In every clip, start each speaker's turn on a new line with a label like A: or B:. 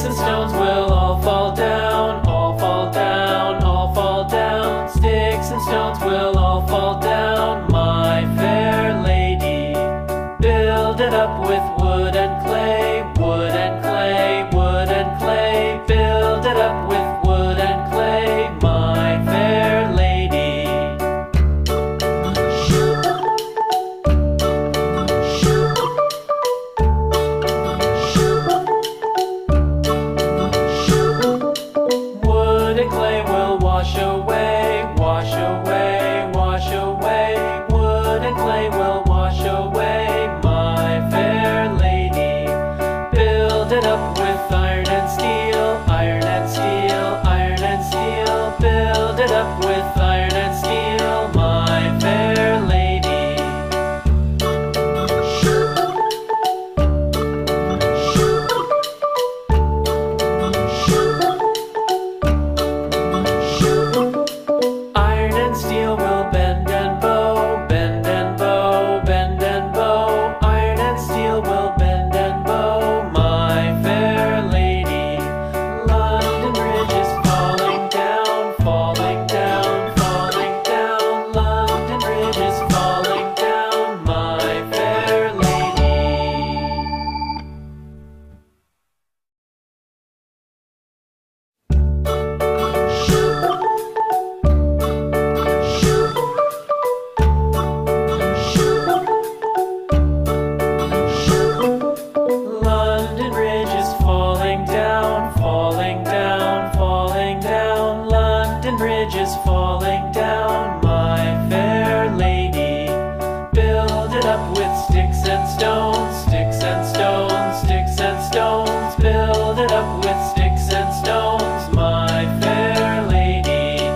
A: and stones will all fall down, all fall down, all fall down. Sticks and stones will all fall down, my fair lady. Build it up with wood and clay, wood and clay, wood and clay. Build it up with wood and clay, my fair lady. Wood and clay will wash away, wash away, wash away. Wood and clay will wash away, my fair lady. Build it up with iron and steel, iron and steel, iron and steel. Build it up with iron and steel, my fair lady. Iron and steel will bend and bow, bend and bow, bend and bow. Iron and steel will bend and bow, my fair lady. London Bridge is falling down, falling down, falling down. London Bridge is falling down, my fair lady. London Bridge is falling down, falling down, falling down. London Bridge is falling down, my fair lady. Build it up with sticks and stones, sticks and stones, sticks and stones. Build it up with sticks and stones, my fair lady.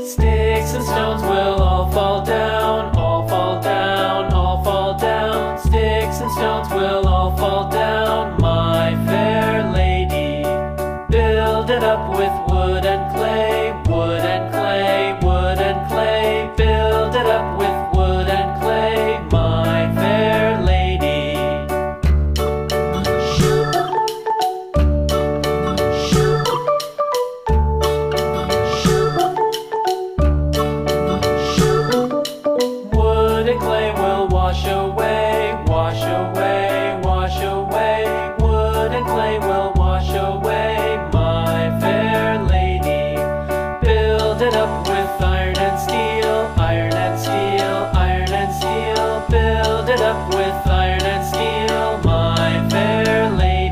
A: Sticks and stones will all fall down, all fall down, all fall down. Sticks and stones will all fall down, my fair lady. Build it up with wood and clay, wood and clay, wood and clay. Build it up with wood and clay, my fair lady. Wood and clay will wash away, wash away, wash away. Wood and clay will wash away, my fair lady. Build it up with iron and steel, iron and steel, iron and steel. Build it up with iron and steel, my fair lady.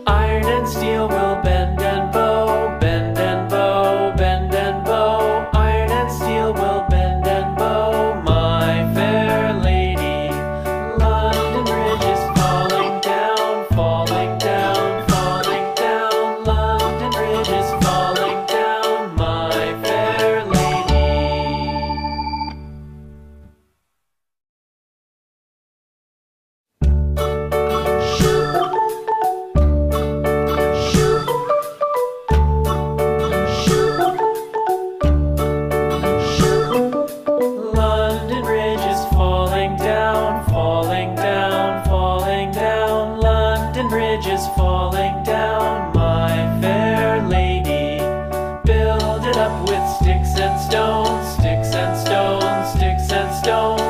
A: Iron and steel will bend and bow, bend and bow, bend and bow. Iron and steel will bend and bow, my fair lady. London Bridge is falling down, falling down, falling down. London Bridge is falling down, my fair lady. London Bridge is falling down, falling down, falling down. London Bridge is falling down, my fair lady. Build it up with sticks and stones, sticks and stones, sticks and stones.